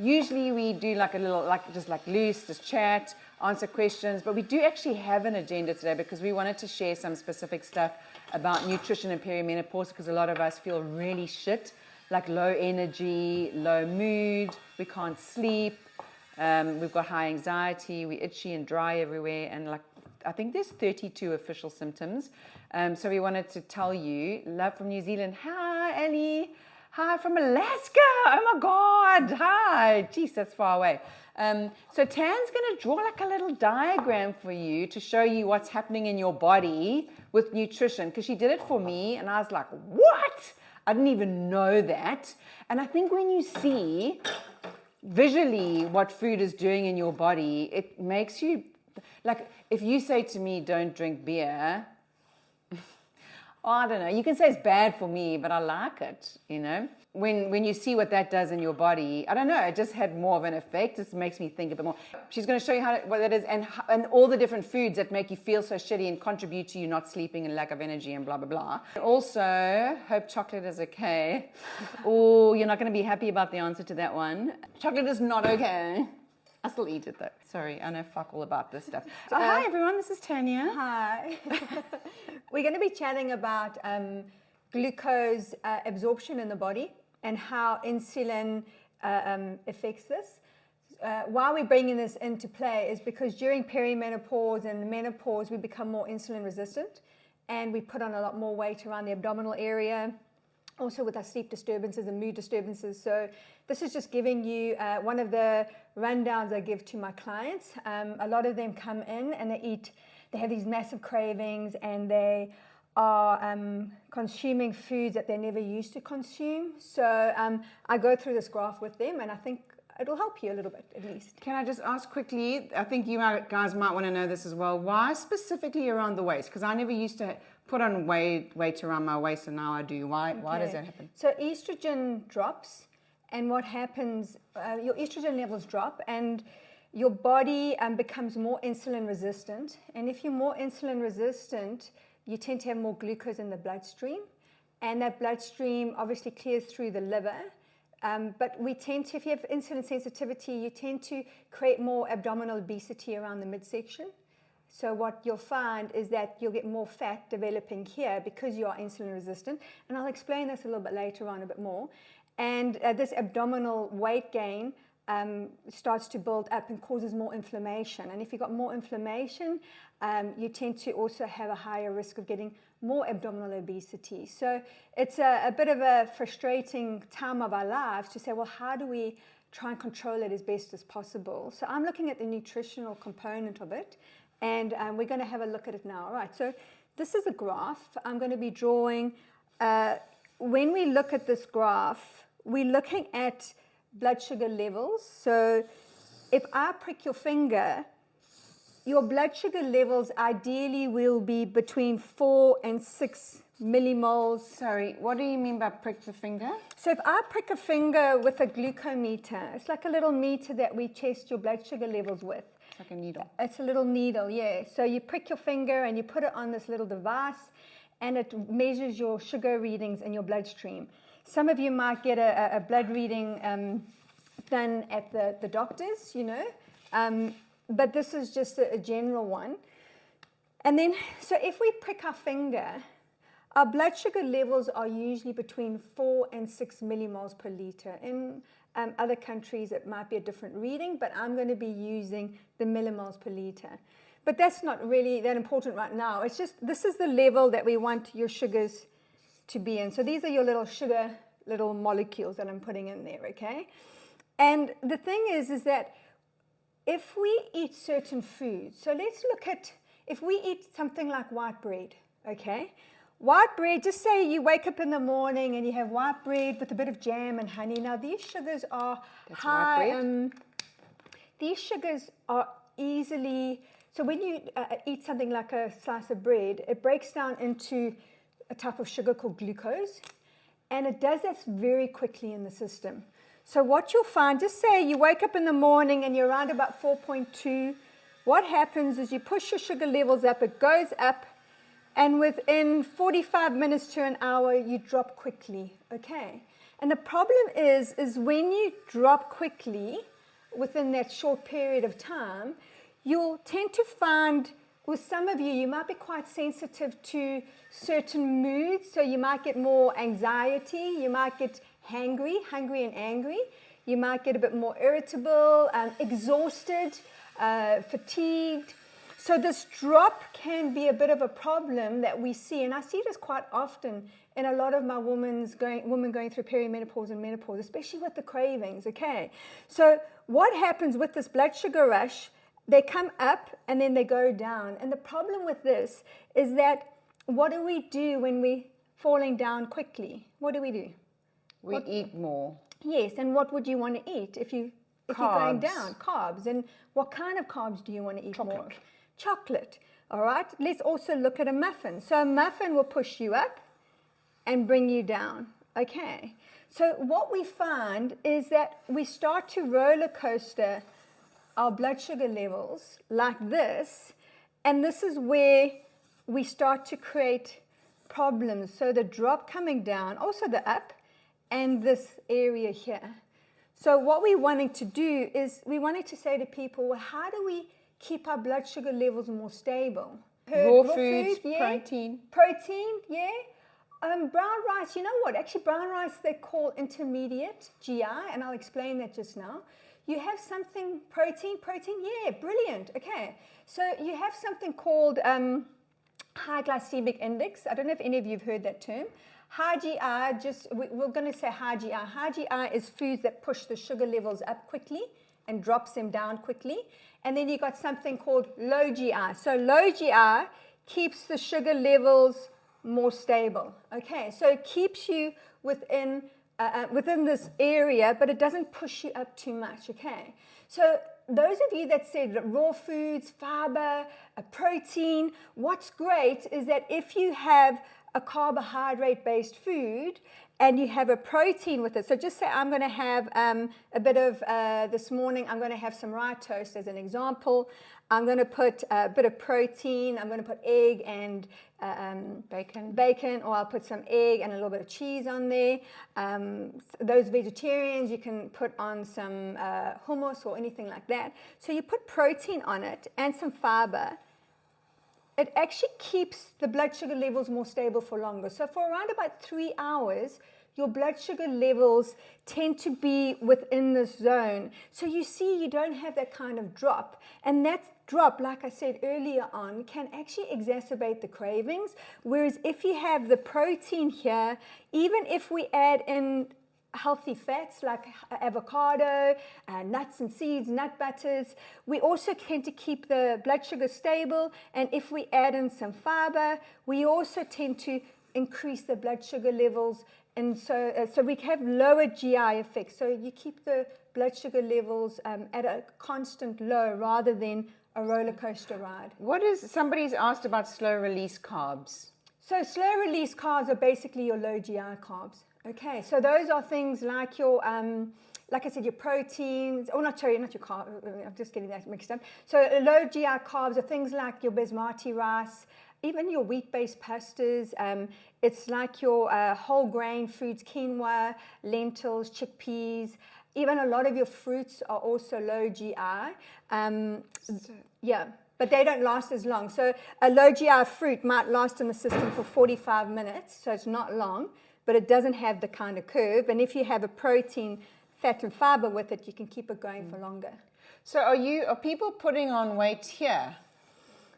Usually we do like a little, just loose, just chat, answer questions, but we do actually have an agenda today because we wanted to share some specific stuff about nutrition and perimenopause, because a lot of us feel really shit, like low energy, low mood, we can't sleep, we've got high anxiety, we're itchy and dry everywhere, and like I think there's 32 official symptoms. So we wanted to tell you, love from New Zealand. Hi, Ellie. Hi from Alaska. Oh my God. Hi. Jeez, that's far away. So Tan's going to draw like a little diagram for you to show you what's happening in your body with nutrition, because she did it for me and I was like, what? I didn't even know that. And I think when you see visually what food is doing in your body, it makes you, like if you say to me, don't drink beer, oh, I don't know, you can say it's bad for me, but I like it, you know. When you see what that does in your body, I don't know, it just had more of an effect. It makes me think a bit more. She's going to show you what that is, and all the different foods that make you feel so shitty and contribute to you not sleeping and lack of energy and blah, blah, blah. Also, hope chocolate is okay. Oh, you're not going to be happy about the answer to that one. Chocolate is not okay. I still eat it though. Sorry, I know fuck all about this stuff. So, hi everyone, this is Tanya. Hi. We're going to be chatting about glucose absorption in the body and how insulin affects this. Why we're bringing this into play is because during perimenopause and menopause, we become more insulin resistant and we put on a lot more weight around the abdominal area, also with our sleep disturbances and mood disturbances. So this is just giving you one of the rundowns I give to my clients. A lot of them come in and they have these massive cravings and they are consuming foods that they never used to consume. So I go through this graph with them and I think it'll help you a little bit at least. Can I just ask quickly, I think you guys might want to know this as well, why specifically around the waist? Because I never used to put on weight around my waist and now I do. Why does that happen? So estrogen drops, and what happens, your estrogen levels drop and your body becomes more insulin resistant. And if you're more insulin resistant, you tend to have more glucose in the bloodstream, and that bloodstream obviously clears through the liver. But we tend to, if you have insulin sensitivity, you tend to create more abdominal obesity around the midsection. So what you'll find is that you'll get more fat developing here because you are insulin resistant. And I'll explain this a little bit later on a bit more. And this abdominal weight gain starts to build up and causes more inflammation. And if you've got more inflammation, you tend to also have a higher risk of getting more abdominal obesity. So it's a bit of a frustrating time of our lives to say, well, how do we try and control it as best as possible? So I'm looking at the nutritional component of it, and we're going to have a look at it now. All right, so this is a graph I'm going to be drawing. When we look at this graph, we're looking at blood sugar levels. So if I prick your finger, your blood sugar levels ideally will be between 4 and 6 millimoles. Sorry, what do you mean by prick the finger? So if I prick a finger with a glucometer, it's like a little meter that we test your blood sugar levels with. It's like a needle. It's a little needle, yeah. So you prick your finger and you put it on this little device and it measures your sugar readings in your bloodstream. Some of you might get a blood reading done at the doctor's, you know, but this is just a general one. And then, so if we prick our finger, our blood sugar levels are usually between 4 and 6 millimoles per liter. In other countries, it might be a different reading, but I'm going to be using the millimoles per liter. But that's not really that important right now. It's just, this is the level that we want your sugars to be in. So these are your little sugar, little molecules that I'm putting in there, okay? And the thing is that if we eat certain foods, so let's look at, if we eat something like white bread, okay? White bread, just say you wake up in the morning and you have white bread with a bit of jam and honey. Now these sugars are high. These sugars are easily, so when you eat something like a slice of bread, it breaks down into a type of sugar called glucose, and it does that very quickly in the system. So what you'll find, just say you wake up in the morning and you're around about 4.2, what happens is you push your sugar levels up, it goes up, and within 45 minutes to an hour, you drop quickly, okay? And the problem is when you drop quickly within that short period of time, you'll tend to find, with some of you, you might be quite sensitive to certain moods. So you might get more anxiety, you might get hungry and angry. You might get a bit more irritable, exhausted, fatigued. So this drop can be a bit of a problem that we see, and I see this quite often in a lot of my women going through perimenopause and menopause, especially with the cravings, okay? So what happens with this blood sugar rush, they come up and then they go down. And the problem with this is that what do we do when we're falling down quickly? What do? We eat more. Yes, and what would you want to eat if you're going down? Carbs. And what kind of carbs do you want to eat more? Chocolate. All right, let's also look at a muffin. So a muffin will push you up and bring you down. Okay, so what we find is that we start to roller coaster our blood sugar levels like this, and this is where we start to create problems. So the drop coming down, also the up, and this area here. So what we're wanting to do is we wanted to say to people, well, how do we keep our blood sugar levels more stable? Raw foods, yeah. protein. Protein, yeah. Brown rice, you know what? Actually, brown rice they call intermediate GI, and I'll explain that just now. You have something, protein, yeah, brilliant. Okay, so you have something called high glycemic index. I don't know if any of you have heard that term. High GI, we're going to say high GI. High GI is foods that push the sugar levels up quickly and drops them down quickly. And then you've got something called low GI. So low GI keeps the sugar levels more stable. Okay, so it keeps you within this area, but it doesn't push you up too much. Okay, so those of you that said raw foods, fiber, protein, what's great is that if you have a carbohydrate-based food and you have a protein with it, so just say I'm going to have a bit of, this morning I'm going to have some rye toast as an example. I'm going to put a bit of protein, I'm going to put egg and bacon, or I'll put some egg and a little bit of cheese on there. Those vegetarians, you can put on some hummus or anything like that. So you put protein on it and some fiber. It actually keeps the blood sugar levels more stable for longer. So for around about 3 hours, your blood sugar levels tend to be within this zone. So you see you don't have that kind of drop. And that drop, like I said earlier on, can actually exacerbate the cravings. Whereas if you have the protein here, even if we add in healthy fats like avocado, nuts and seeds, nut butters, we also tend to keep the blood sugar stable. And if we add in some fiber, we also tend to increase the blood sugar levels. And so we have lower GI effects. So you keep the blood sugar levels at a constant low rather than a roller coaster ride. Somebody's asked about slow release carbs. So slow release carbs are basically your low GI carbs. Okay, so those are things like your, like I said, your proteins, or not your carbs, I'm just getting that mixed up. So low GI carbs are things like your basmati rice, even your wheat-based pastas. It's like your whole grain foods, quinoa, lentils, chickpeas. Even a lot of your fruits are also low GI. Yeah, but they don't last as long. So a low GI fruit might last in the system for 45 minutes, so it's not long, but it doesn't have the kind of curve. And if you have a protein, fat, and fiber with it, you can keep it going for longer. So are people putting on weight here?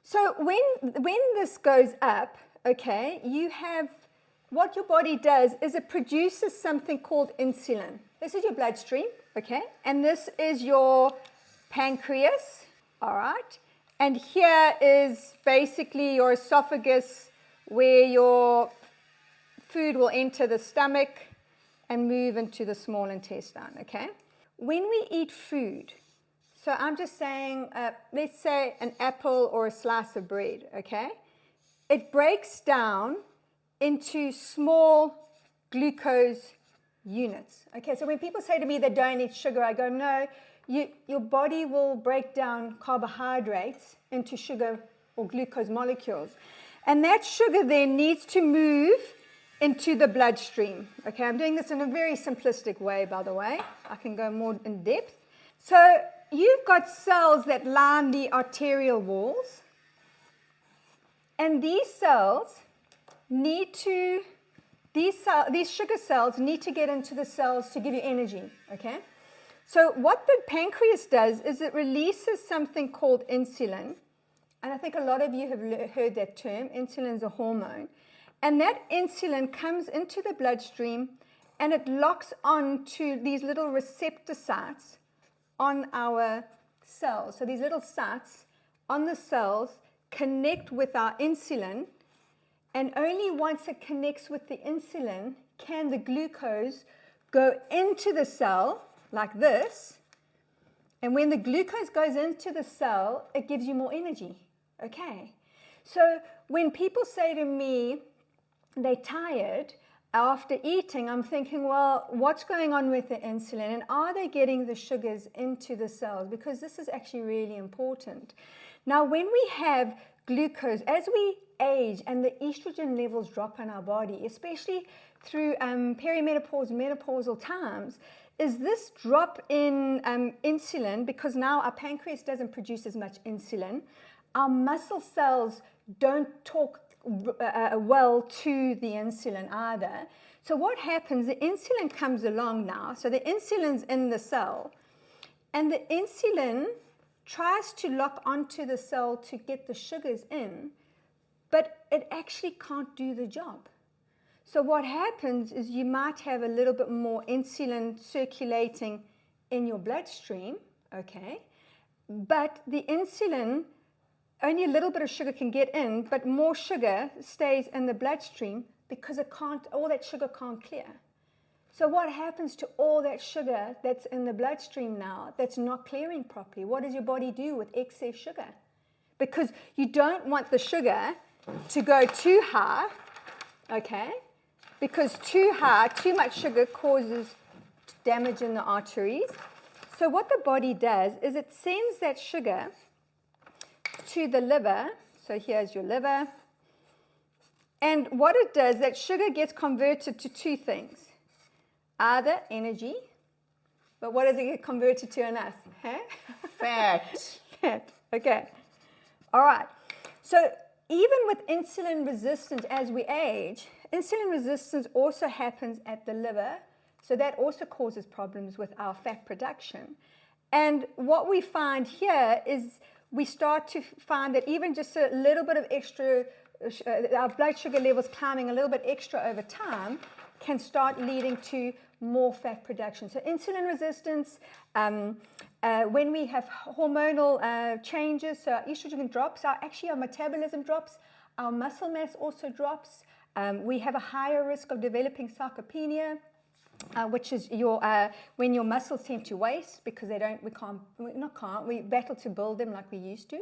So when this goes up, okay, you have, what your body does is it produces something called insulin. This is your bloodstream, okay, and this is your pancreas, all right, and here is basically your esophagus where your food will enter the stomach and move into the small intestine, okay? When we eat food, so I'm just saying, let's say an apple or a slice of bread, okay? It breaks down into small glucose units. Okay, so when people say to me they don't eat sugar, I go, no, your body will break down carbohydrates into sugar or glucose molecules. And that sugar then needs to move into the bloodstream. Okay, I'm doing this in a very simplistic way, by the way. I can go more in depth. So you've got cells that line the arterial walls, and these cells need to, these sugar cells need to get into the cells to give you energy, okay? So what the pancreas does is it releases something called insulin, and I think a lot of you have heard that term. Insulin is a hormone. And that insulin comes into the bloodstream, and it locks on to these little receptor sites on our cells. So these little sites on the cells connect with our insulin, and only once it connects with the insulin can the glucose go into the cell like this. And when the glucose goes into the cell, it gives you more energy. Okay. So when people say to me they're tired after eating, I'm thinking, well, what's going on with the insulin? And are they getting the sugars into the cells? Because this is actually really important. Now, when we have glucose, as we age and the estrogen levels drop in our body, especially through perimenopause, menopausal times, is this drop in insulin, because now our pancreas doesn't produce as much insulin. Our muscle cells don't talk well to the insulin either. So what happens, the insulin comes along now. So the insulin's in the cell, and the insulin tries to lock onto the cell to get the sugars in, but it actually can't do the job. So what happens is you might have a little bit more insulin circulating in your bloodstream, okay? But the insulin, only a little bit of sugar can get in, but more sugar stays in the bloodstream because it can't, all that sugar can't clear. So what happens to all that sugar that's in the bloodstream now that's not clearing properly? What does your body do with excess sugar? Because you don't want the sugar to go too high, okay? Because too high, too much sugar causes damage in the arteries. So what the body does is it sends that sugar to the liver. So here's your liver. And what it does, that sugar gets converted to two things. Either energy, but what does it get converted to in us? Huh? Fat. Fat, okay. All right. So even with insulin resistance as we age, insulin resistance also happens at the liver, so that also causes problems with our fat production. And what we find here is we start to find that even just a little bit of extra, our blood sugar levels climbing a little bit extra over time can start leading to more fat production. So insulin resistance, when we have hormonal changes, so our estrogen drops, our metabolism drops, our muscle mass also drops. We have a higher risk of developing sarcopenia, which is when your muscles tend to waste because we battle to build them like we used to.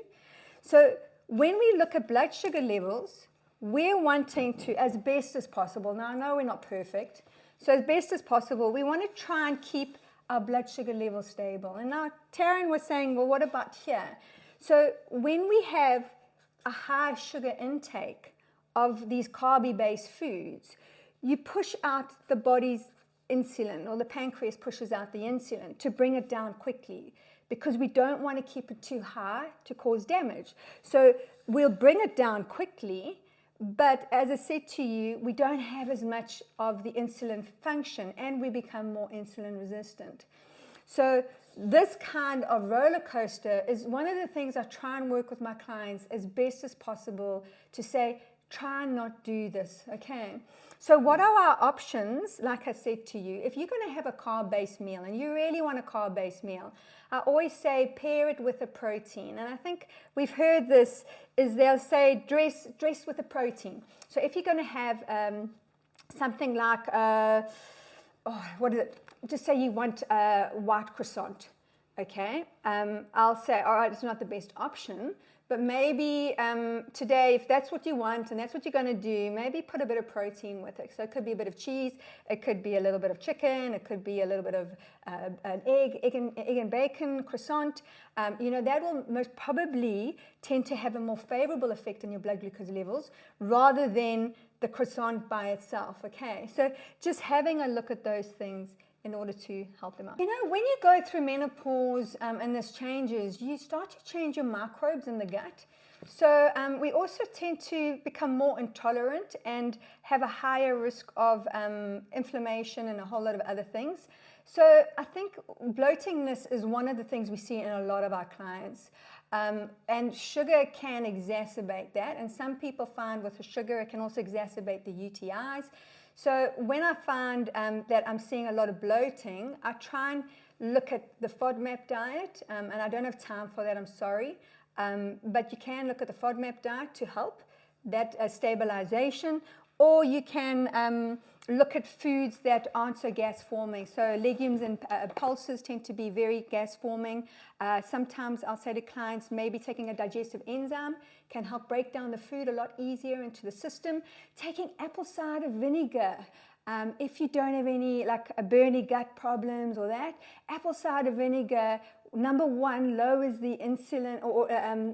So when we look at blood sugar levels, we're wanting to, as best as possible, now I know we're not perfect, so as best as possible, we want to try and keep our blood sugar levels stable. And now Taryn was saying, well, what about here? So when we have a high sugar intake of these carby-based foods, you push out the body's insulin, or the pancreas pushes out the insulin to bring it down quickly, because we don't want to keep it too high to cause damage. So we'll bring it down quickly, but as I said to you, we don't have as much of the insulin function, and we become more insulin resistant. So this kind of roller coaster is one of the things I try and work with my clients as best as possible to say, try and not do this, okay? So what are our options? Like I said to you, if you're going to have a carb-based meal and you really want a carb-based meal, I always say pair it with a protein. And I think we've heard this, is they'll say dress with a protein. So if you're going to have something like, what is it? Just say you want a white croissant, okay? I'll say, all right, it's not the best option, but maybe today, if that's what you want and that's what you're going to do, maybe put a bit of protein with it. So it could be a bit of cheese, it could be a little bit of chicken, it could be a little bit of an egg and bacon croissant. That will most probably tend to have a more favorable effect on your blood glucose levels rather than the croissant by itself, okay? So just having a look at those things in order to help them out. You know, when you go through menopause and this changes, you start to change your microbes in the gut. So we also tend to become more intolerant and have a higher risk of inflammation and a whole lot of other things. So I think bloatingness is one of the things we see in a lot of our clients. And sugar can exacerbate that. And some people find with the sugar, it can also exacerbate the UTIs. So when I find that I'm seeing a lot of bloating, I try and look at the FODMAP diet. And I don't have time for that, I'm sorry. But you can look at the FODMAP diet to help that stabilization. Or you can look at foods that aren't so gas forming. So legumes and pulses tend to be very gas forming. Sometimes I'll say to clients, maybe taking a digestive enzyme can help break down the food a lot easier into the system. Taking apple cider vinegar. If you don't have any like a burning gut problems or that, apple cider vinegar, number one, lowers the insulin or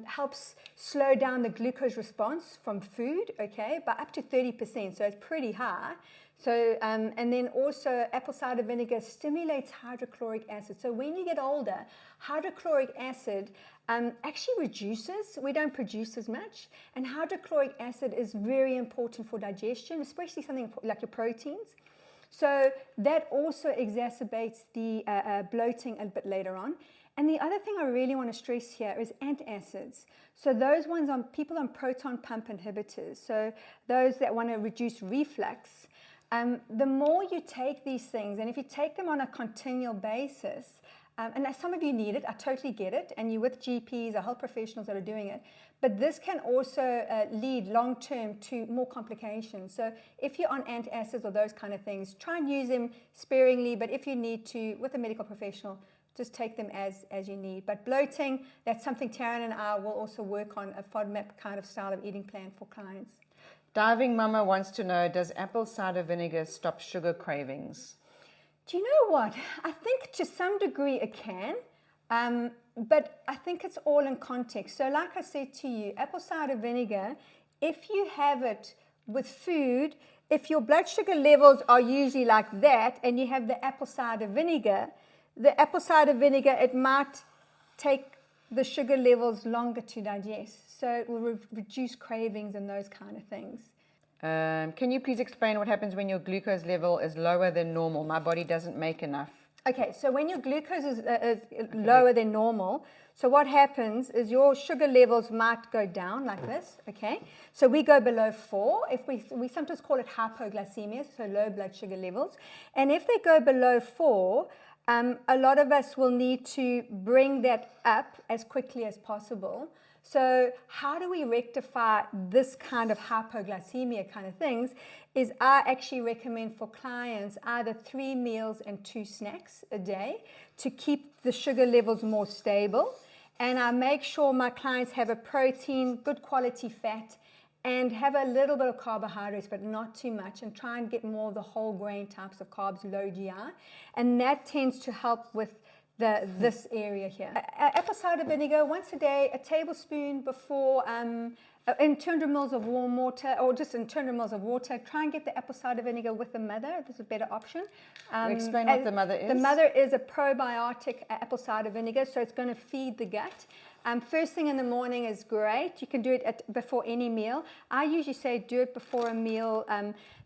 helps slow down the glucose response from food, okay, by up to 30%, so it's pretty high. So, and then also apple cider vinegar stimulates hydrochloric acid. So when you get older, hydrochloric acid actually reduces. We don't produce as much. And hydrochloric acid is very important for digestion, especially something like your proteins. So that also exacerbates the bloating a bit later on. And the other thing I really want to stress here is antacids. So those ones on people on proton pump inhibitors, so those that want to reduce reflux, the more you take these things, and if you take them on a continual basis, and some of you need it, I totally get it, and you're with GPs or health professionals that are doing it, but this can also lead long-term to more complications. So if you're on antacids or those kind of things, try and use them sparingly, but if you need to, with a medical professional, just take them as you need. But bloating, that's something Taryn and I will also work on, a FODMAP kind of style of eating plan for clients. Diving Mama wants to know, does apple cider vinegar stop sugar cravings? Do you know what? I think to some degree it can, but I think it's all in context. So like I said to you, apple cider vinegar, if you have it with food, if your blood sugar levels are usually like that and you have the apple cider vinegar, it might take the sugar levels longer to digest. So it will reduce cravings and those kind of things. Can you please explain what happens when your glucose level is lower than normal? My body doesn't make enough. Okay, so when your glucose is lower than normal, so what happens is your sugar levels might go down like this, okay? So we go below 4. If we sometimes call it hypoglycemia, so low blood sugar levels. And if they go below 4, a lot of us will need to bring that up as quickly as possible. So how do we rectify this kind of hypoglycemia kind of things is I actually recommend for clients either 3 meals and 2 snacks a day to keep the sugar levels more stable. And I make sure my clients have a protein, good quality fat, and have a little bit of carbohydrates, but not too much, and try and get more of the whole grain types of carbs, low GI. And that tends to help with this area here. Apple cider vinegar, once a day, a tablespoon before, in 200 mils of warm water, or just in 200 mils of water. Try and get the apple cider vinegar with the mother. This is a better option. Explain what the mother is. The mother is a probiotic apple cider vinegar, so it's going to feed the gut. First thing in the morning is great. You can do it before any meal. I usually say do it before a meal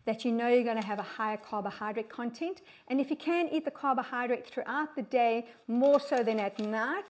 that you know you're going to have a higher carbohydrate content. And if you can eat the carbohydrate throughout the day, more so than at night,